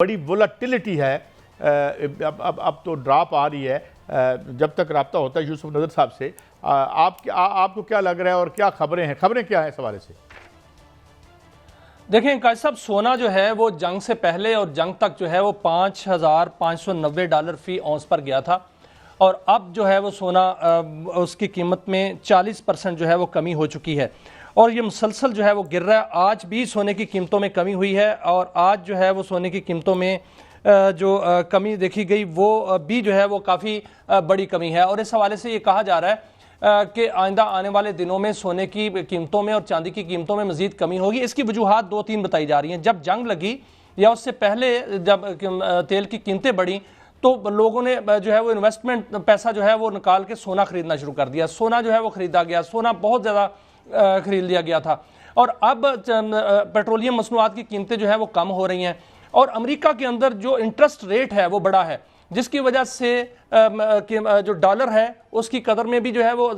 بڑی وولٹیلیٹی ہے. اب تو ڈراپ آ رہی ہے. جب تک رابطہ ہوتا ہے یوسف نظر صاحب سے, آپ کو کیا لگ رہا ہے اور کیا خبریں ہیں کیا ہیں اس حوالے سے؟ دیکھیں قائد صاحب, سونا جو ہے وہ جنگ سے پہلے اور جنگ تک جو ہے وہ $5,590 فی اونس پر گیا تھا, اور اب جو ہے وہ سونا اس کی قیمت میں 40% جو ہے وہ کمی ہو چکی ہے, اور یہ مسلسل جو ہے وہ گر رہا ہے. آج بھی سونے کی قیمتوں میں کمی ہوئی ہے, اور آج جو ہے وہ سونے کی قیمتوں میں جو کمی دیکھی گئی وہ بھی جو ہے وہ کافی بڑی کمی ہے, اور اس حوالے سے یہ کہا جا رہا ہے کہ آئندہ آنے والے دنوں میں سونے کی قیمتوں میں اور چاندی کی قیمتوں میں مزید کمی ہوگی. اس کی وجوہات 2-3 بتائی جا رہی ہیں. جب جنگ لگی یا اس سے پہلے جب تیل کی قیمتیں بڑھیں تو لوگوں نے جو ہے وہ انویسٹمنٹ پیسہ جو ہے وہ نکال کے سونا خریدنا شروع کر دیا. سونا جو ہے وہ خریدا گیا, سونا بہت زیادہ خرید لیا گیا تھا, اور اب پیٹرولیم مصنوعات کی قیمتیں جو ہے وہ کم ہو رہی ہیں, اور امریکہ کے اندر جو انٹرسٹ ریٹ ہے وہ بڑا ہے, جس کی وجہ سے جو ڈالر ہے اس کی قدر میں بھی جو ہے وہ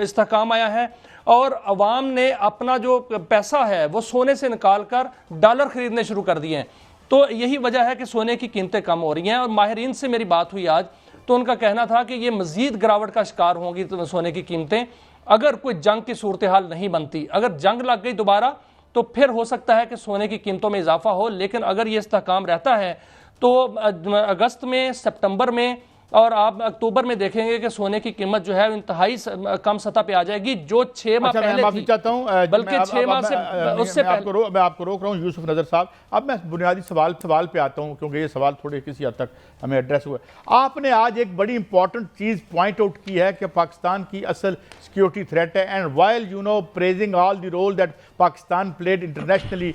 استحکام آیا ہے, اور عوام نے اپنا جو پیسہ ہے وہ سونے سے نکال کر ڈالر خریدنے شروع کر دیے ہیں. تو یہی وجہ ہے کہ سونے کی قیمتیں کم ہو رہی ہیں, اور ماہرین سے میری بات ہوئی آج تو ان کا کہنا تھا کہ یہ مزید گراوٹ کا شکار ہوں گی سونے کی قیمتیں اگر کوئی جنگ کی صورتحال نہیں بنتی. اگر جنگ لگ گئی دوبارہ تو پھر ہو سکتا ہے کہ سونے کی قیمتوں میں اضافہ ہو, لیکن اگر یہ استحکام رہتا ہے تو اگست میں, سپتمبر میں اور آپ اکتوبر میں دیکھیں گے کہ سونے کی قیمت جو ہے انتہائی کم سطح پہ آ جائے گی, جو 6 ماہ پہلے معافی تھی, چاہتا ہوں, بلکہ 6 ماہ سے اس سے پہلے. میں آپ کو روک رہا ہوں یوسف نظر صاحب. اب میں بنیادی سوال پہ آتا ہوں, کیونکہ یہ سوال تھوڑے کسی حد تک ہمیں ایڈریس ہوئے. آپ نے آج ایک بڑی امپورٹنٹ چیز پوائنٹ آؤٹ کی ہے کہ پاکستان کی اصل سیکیورٹی تھریٹ ہے, and while praising all the role that Pakistan played internationally,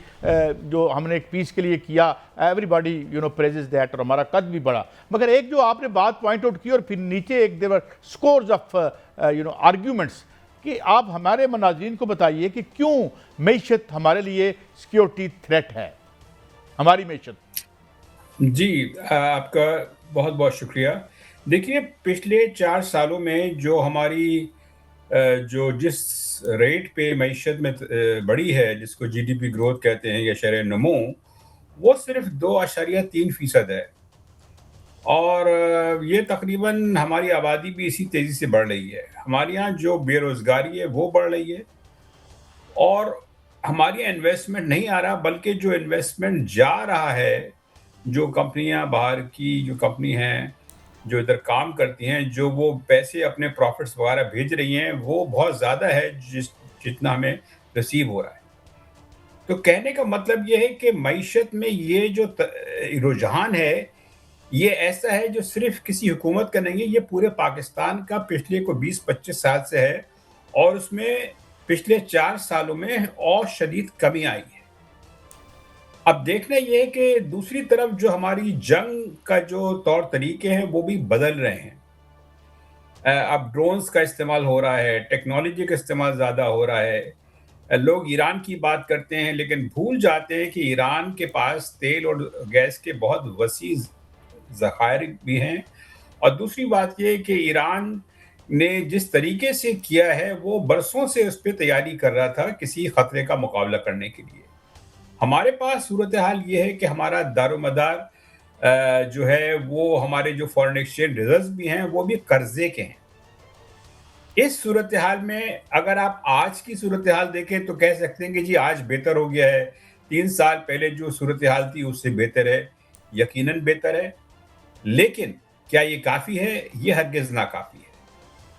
جو ہم نے ایک پیس کے لیے کیا, ایوری باڈی پریزز دیٹ, اور ہمارا قد بھی بڑا. مگر ایک جو آپ نے بات پوائنٹ آؤٹ کی اور پھر نیچے ایک دیور سکورز آف آرگیومنٹس, کہ آپ ہمارے مناظرین کو بتائیے کہ کیوں معیشت ہمارے لیے سیکیورٹی تھریٹ ہے, ہماری معیشت. جی, آپ کا بہت بہت شکریہ. دیکھیے, پچھلے 4 سالوں میں جو ہماری جس ریٹ پہ معیشت میں بڑی ہے, جس کو جی ڈی پی گروتھ کہتے ہیں یا شرح نمو, وہ صرف 2.3% ہے, اور یہ تقریباً ہماری آبادی بھی اسی تیزی سے بڑھ رہی ہے. ہمارے یہاں جو بے روزگاری ہے وہ بڑھ رہی ہے, اور ہماری انویسٹمنٹ نہیں آ رہا, بلکہ جو انویسٹمنٹ جا رہا ہے, جو کمپنیاں باہر کی جو کمپنی ہیں جو ادھر کام کرتی ہیں, جو وہ پیسے اپنے پروفٹس وغیرہ بھیج رہی ہیں, وہ بہت زیادہ ہے جتنا ہمیں ریسیو ہو رہا ہے. تو کہنے کا مطلب یہ ہے کہ معیشت میں یہ جو رجحان ہے یہ ایسا ہے جو صرف کسی حکومت کا نہیں ہے, یہ پورے پاکستان کا پچھلے کو 20-25 سال سے ہے, اور اس میں پچھلے 4 سالوں میں اور شدید کمی آئی ہے. اب دیکھنا یہ ہے کہ دوسری طرف جو ہماری جنگ کا جو طور طریقے ہیں وہ بھی بدل رہے ہیں. اب ڈرونز کا استعمال ہو رہا ہے, ٹیکنالوجی کا استعمال زیادہ ہو رہا ہے. لوگ ایران کی بات کرتے ہیں لیکن بھول جاتے ہیں کہ ایران کے پاس تیل اور گیس کے بہت وسیع ذخائر بھی ہیں, اور دوسری بات یہ کہ ایران نے جس طریقے سے کیا ہے وہ برسوں سے اس پہ تیاری کر رہا تھا کسی خطرے کا مقابلہ کرنے کے لیے. ہمارے پاس صورتحال یہ ہے کہ ہمارا دار و مدار جو ہے وہ ہمارے جو فارن ایکسچینج ریزروز بھی ہیں وہ بھی قرضے کے ہیں. اس صورتحال میں اگر آپ آج کی صورتحال دیکھیں تو کہہ سکتے ہیں کہ جی آج بہتر ہو گیا ہے, 3 سال پہلے جو صورتحال تھی اس سے بہتر ہے. یقیناً بہتر ہے, لیکن کیا یہ کافی ہے؟ یہ ہرگز ناکافی ہے.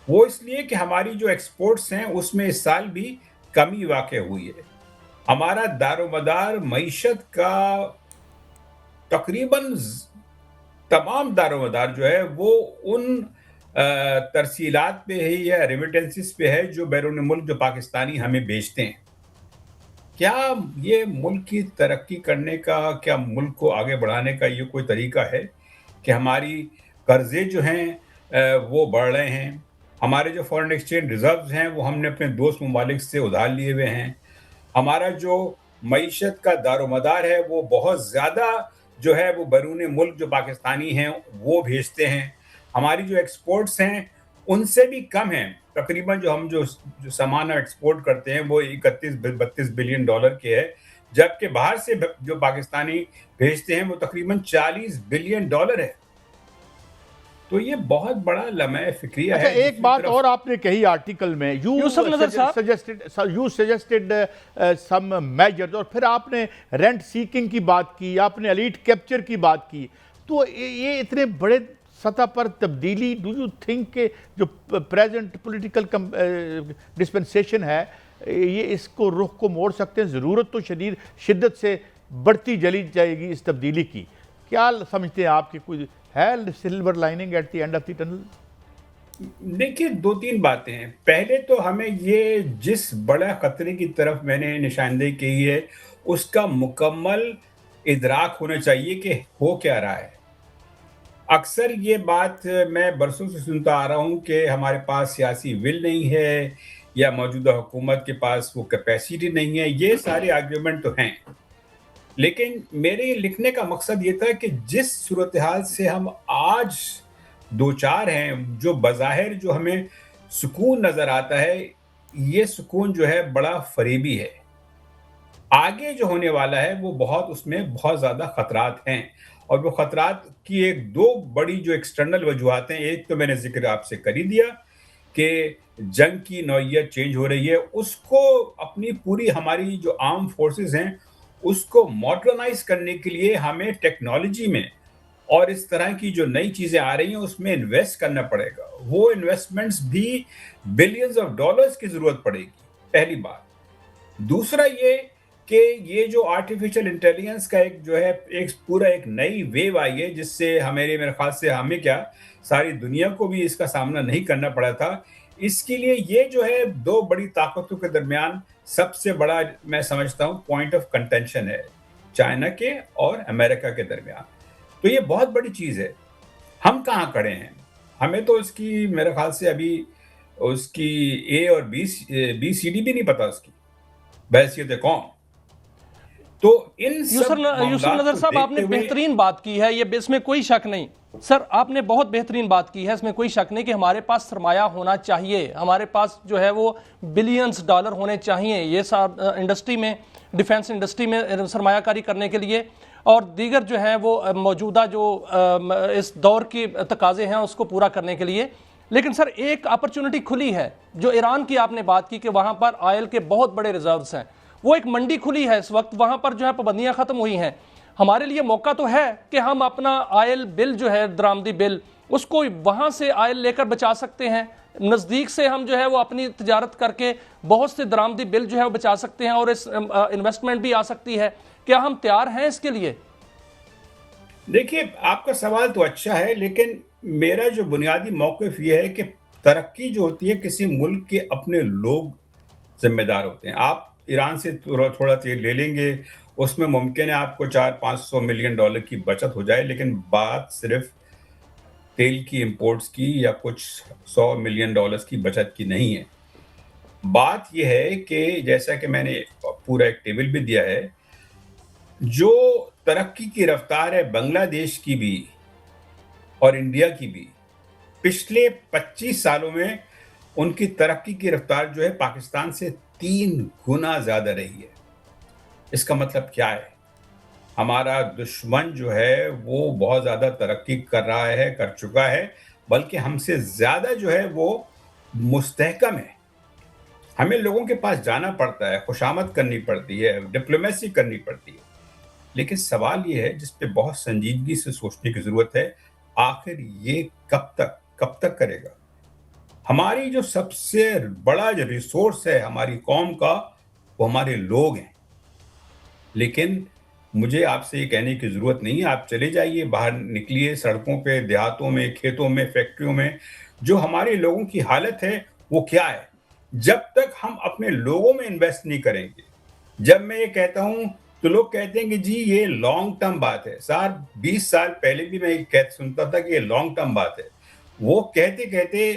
وہ اس لیے کہ ہماری جو ایکسپورٹس ہیں اس میں اس سال بھی کمی واقع ہوئی ہے. ہمارا دار و مدار معیشت کا تقریباً تمام دار و مدار جو ہے وہ ان ترسیلات پہ ہے یا ریمیٹنسز پہ ہے جو بیرون ملک جو پاکستانی ہمیں بیچتے ہیں. کیا یہ ملک کی ترقی کرنے کا, کیا ملک کو آگے بڑھانے کا یہ کوئی طریقہ ہے کہ ہماری قرضے جو ہیں وہ بڑھ رہے ہیں, ہمارے جو فارن ایکسچینج ریزروز ہیں وہ ہم نے اپنے دوست ممالک سے ادھار لیے ہوئے ہیں, ہمارا جو معیشت کا دار و مدار ہے وہ بہت زیادہ جو ہے وہ بیرون ملک جو پاکستانی ہیں وہ بھیجتے ہیں, ہماری جو ایکسپورٹس ہیں ان سے بھی کم ہیں. تقریباً جو ہم جو سامان ایکسپورٹ کرتے ہیں وہ $31-32 بلین کے ہے, جبکہ باہر سے جو پاکستانی بھیجتے ہیں وہ تقریباً $40 بلین ہے. تو یہ بہت بڑا لمحہ فکریہ اچھا ہے. ایک بات اور آپ نے کہی آرٹیکل میں یوسف نظر صاحب یو سجسٹڈ سم میجرز، اور پھر آپ نے رینٹ سیکنگ کی بات کی، آپ نے ایلیٹ کیپچر کی بات کی. تو یہ اتنے بڑے سطح پر تبدیلی، ڈو یو تھنک کہ جو پریزنٹ پولیٹیکل ڈسپنسیشن ہے یہ اس کو رخ کو موڑ سکتے ہیں؟ ضرورت تو شدت سے بڑھتی جلی جائے گی اس تبدیلی کی. کیا سمجھتے ہیں آپ کی کوئی ہے silver lining at the end of the tunnel? دیکھیے 2-3 باتیں ہیں. پہلے تو ہمیں یہ جس بڑا خطرے کی طرف میں نے نشاندہی کی ہے اس کا مکمل ادراک ہونا چاہیے کہ ہو کیا رہا ہے. اکثر یہ بات میں برسوں سے سنتا آ رہا ہوں کہ ہمارے پاس سیاسی ول نہیں ہے یا موجودہ حکومت کے پاس وہ کیپیسٹی نہیں ہے. یہ سارے آرگیومنٹ تو ہیں، لیکن میرے لکھنے کا مقصد یہ تھا کہ جس صورتحال سے ہم آج دوچار ہیں، جو بظاہر جو ہمیں سکون نظر آتا ہے، یہ سکون جو ہے بڑا فریبی ہے. آگے جو ہونے والا ہے وہ اس میں بہت زیادہ خطرات ہیں، اور وہ خطرات کی دو بڑی جو ایکسٹرنل وجوہات ہیں. ایک تو میں نے ذکر آپ سے کر ہی دیا کہ جنگ کی نوعیت چینج ہو رہی ہے. اس کو اپنی پوری ہماری جو آرم فورسز ہیں اس کو ماڈرنائز کرنے کے لیے ہمیں ٹیکنالوجی میں اور اس طرح کی جو نئی چیزیں آ رہی ہیں اس میں انویسٹ کرنا پڑے گا. وہ انویسٹمنٹس بھی بلینز آف ڈالرز کی ضرورت پڑے گی، پہلی بات. دوسرا یہ کہ یہ جو آرٹیفیشل انٹیلیجنس کا ایک نئی ویو آئی ہے جس سے میرے خیال سے ہمیں کیا ساری دنیا کو بھی اس کا سامنا نہیں کرنا پڑا تھا. اس کے لیے یہ جو ہے دو بڑی طاقتوں کے درمیان سب سے بڑا میں سمجھتا ہوں پوائنٹ آف کنٹینشن ہے، چائنا کے اور امریکہ کے درمیان. تو یہ بہت بڑی چیز ہے. ہم کہاں کھڑے ہیں؟ ہمیں تو اس کی میرے خیال سے ابھی اس کی اے اور بی سی ڈی بھی نہیں پتا اس کی بحیثیت قوم. تو ان سب یوسف نظر صاحب آپ نے بہترین بات کی ہے، یہ اس میں کوئی شک نہیں. سر آپ نے بہت بہترین بات کی ہے، اس میں کوئی شک نہیں کہ ہمارے پاس سرمایہ ہونا چاہیے، ہمارے پاس جو ہے وہ بلینز ڈالر ہونے چاہیے یہ انڈسٹری میں، ڈیفنس انڈسٹری میں سرمایہ کاری کرنے کے لیے، اور دیگر جو ہے وہ موجودہ جو اس دور کے تقاضے ہیں اس کو پورا کرنے کے لیے. لیکن سر ایک اپرچونٹی کھلی ہے، جو ایران کی آپ نے بات کی کہ وہاں پر آئل کے بہت بڑے ریزروز ہیں، وہ ایک منڈی کھلی ہے اس وقت، وہاں پر جو ہے پابندیاں ختم ہوئی ہیں. ہمارے لیے موقع تو ہے کہ ہم اپنا آئل بل جو ہے درآمدی بل اس کو وہاں سے آئل لے کر بچا سکتے ہیں. نزدیک سے ہم جو ہے وہ اپنی تجارت کر کے بہت سے درآمدی بل جو ہے وہ بچا سکتے ہیں اور اس انویسٹمنٹ بھی آ سکتی ہے. کیا ہم تیار ہیں اس کے لیے؟ دیکھیے آپ کا سوال تو اچھا ہے، لیکن میرا جو بنیادی موقف یہ ہے کہ ترقی جو ہوتی ہے کسی ملک کے اپنے لوگ ذمہ دار ہوتے ہیں. آپ ایران سے تھوڑا تیل لے لیں گے، اس میں ممکن ہے آپ کو $400-500 ملین کی بچت ہو جائے، لیکن بات صرف تیل کی امپورٹس کی یا کچھ $100 ملین کی بچت کی نہیں ہے. بات یہ ہے کہ جیسا کہ میں نے پورا ایک ٹیبل بھی دیا ہے، جو ترقی کی رفتار ہے بنگلہ دیش کی بھی اور انڈیا کی بھی، پچھلے 25 سالوں میں ان کی ترقی کی رفتار جو ہے پاکستان سے 3 گنا زیادہ رہی ہے. اس کا مطلب کیا ہے؟ ہمارا دشمن جو ہے وہ بہت زیادہ ترقی کر رہا ہے، کر چکا ہے، بلکہ ہم سے زیادہ جو ہے وہ مستحکم ہے. ہمیں لوگوں کے پاس جانا پڑتا ہے، خوشامد کرنی پڑتی ہے، ڈپلومیسی کرنی پڑتی ہے. لیکن سوال یہ ہے جس پہ بہت سنجیدگی سے سوچنے کی ضرورت ہے، آخر یہ کب تک کرے گا؟ ہماری جو سب سے بڑا جو ریسورس ہے ہماری قوم کا وہ ہمارے لوگ ہیں. لیکن مجھے آپ سے یہ کہنے کی ضرورت نہیں ہے، آپ چلے جائیے، باہر نکلیے، سڑکوں پہ، دیہاتوں میں، کھیتوں میں، فیکٹریوں میں، جو ہمارے لوگوں کی حالت ہے وہ کیا ہے؟ جب تک ہم اپنے لوگوں میں انویسٹ نہیں کریں گے. جب میں یہ کہتا ہوں تو لوگ کہتے ہیں کہ جی یہ لانگ ٹرم بات ہے. سر 20 سال پہلے بھی میں سنتا تھا کہ یہ لانگ ٹرم بات ہے. وہ کہتے کہتے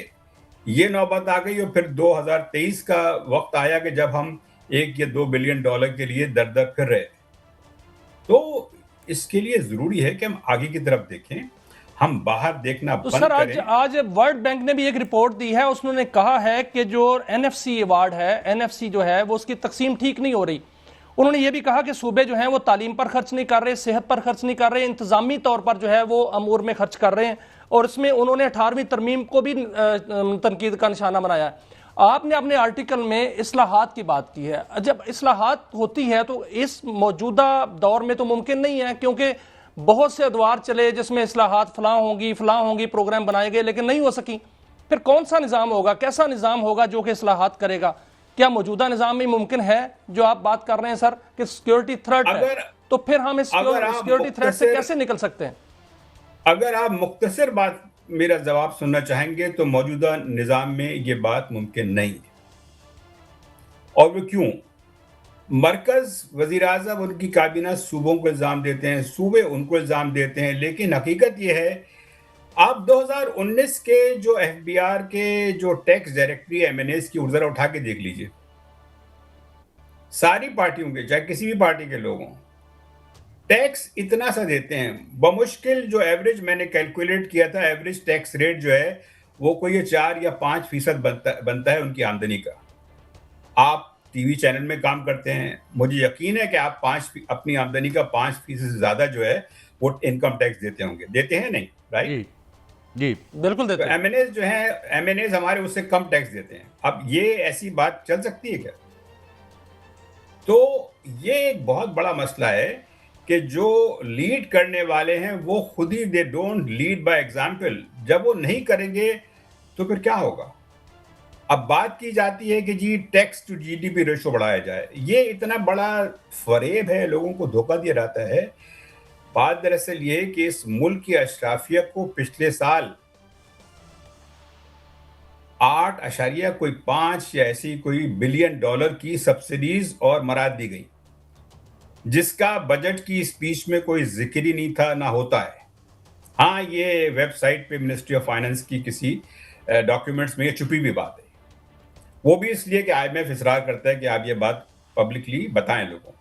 یہ نوبت آ گئی اور پھر 2023 کا وقت آیا کہ جب ہم $1 یا $2 بلین کے لیے در در پھر رہے تھے. تو اس کے لیے ضروری ہے کہ ہم آگے کی طرف دیکھیں، ہم باہر دیکھنا بند کریں. سر آج ورلڈ بینک نے بھی ایک رپورٹ دی ہے، اس نے کہا ہے کہ جو NFC ایوارڈ ہے، NFC جو ہے وہ اس کی تقسیم ٹھیک نہیں ہو رہی. انہوں نے یہ بھی کہا کہ صوبے جو ہیں وہ تعلیم پر خرچ نہیں کر رہے, صحت پر خرچ نہیں کر رہے, انتظامی طور پر جو ہے وہ امور میں خرچ کر رہے ہیں, اور اس میں انہوں نے 18ویں ترمیم کو بھی تنقید کا نشانہ بنایا ہے. آپ نے اپنے آرٹیکل میں اصلاحات کی بات کی ہے. جب اصلاحات ہوتی ہے تو اس موجودہ دور میں تو ممکن نہیں ہے, کیونکہ بہت سے ادوار چلے جس میں اصلاحات فلاں ہوں گی, پروگرام بنائے گئے لیکن نہیں ہو سکی. پھر کون سا نظام ہوگا, کیسا نظام ہوگا جو کہ اصلاحات کرے گا؟ کیا موجودہ نظام میں ممکن ہے جو آپ بات کر رہے ہیں سر کہ سیکیورٹی تھریٹ ہے, تو پھر ہم اس سیکیورٹی تھریٹ سے کیسے نکل سکتے ہیں؟ اگر آپ مختصر بات میرا جواب سننا چاہیں گے تو موجودہ نظام میں یہ بات ممکن نہیں ہے. اور وہ کیوں؟ مرکز وزیر اعظم ان کی کابینہ صوبوں کو الزام دیتے ہیں, صوبے ان کو الزام دیتے ہیں, لیکن حقیقت یہ ہے آپ 2019 کے جو ایف بی آر کے جو tax directory M N As کی ذرا اٹھا کے دیکھ لیجئے, ساری پارٹیوں کے, چاہے کسی بھی پارٹی کے لوگوں, ٹیکس اتنا سا دیتے ہیں. بمشکل جو ایوریج میں نے کیلکولیٹ کیا تھا, ایوریج ٹیکس ریٹ جو ہے وہ کوئی 4 یا 5% بنتا ہے ان کی آمدنی کا. آپ ٹی وی چینل میں کام کرتے ہیں, مجھے یقین ہے کہ آپ اپنی آمدنی کا 5% سے زیادہ جو ہے وہ انکم ٹیکس دیتے ہوں گے. دیتے ہیں نہیں؟ رائٹ, جی بالکل دیتے ہیں. ایم این ایز جو ہیں, ایم این ایز ہمارے اس سے کم ٹیکس دیتے ہیں. اب یہ ایسی بات چل سکتی ہے کیا؟ تو یہ ایک بہت بڑا مسئلہ ہے کہ جو لیڈ کرنے والے ہیں وہ خود ہی they don't lead by example. جب وہ نہیں کریں گے تو پھر کیا ہوگا؟ اب بات کی جاتی ہے کہ جی tax to G D P ratio بڑھایا جائے. یہ اتنا بڑا فریب ہے, لوگوں کو دھوکہ دیا جاتا ہے. بات دراصل یہ کہ اس ملک کی اشرافیہ کو پچھلے سال 8.5 یا ایسی کوئی بلین ڈالر کی سبسڈیز اور مراد دی گئی, جس کا بجٹ کی اسپیچ میں کوئی ذکر ہی نہیں تھا, نہ ہوتا ہے. ہاں, یہ ویب سائٹ پہ منسٹری آف فائنانس کی کسی ڈاکیومنٹس میں یہ چھپی بھی بات ہے. وہ بھی اس لیے کہ آئی ایم ایف اصرار کرتا ہے کہ آپ یہ بات پبلکلی بتائیں لوگوں.